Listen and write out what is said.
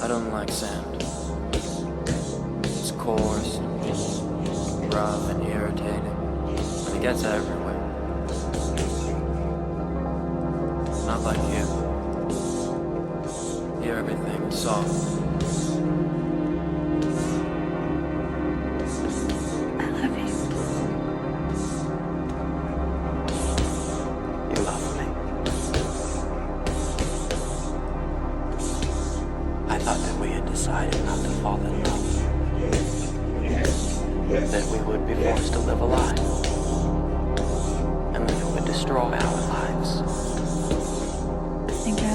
I don't like sand. It's coarse, rough and irritating, and it gets everywhere. Not like you. Here everything is soft. I love you. You love me. I thought that we had decided not to fall in love. That we would be forced to live a lie. And that it would destroy our lives. I think I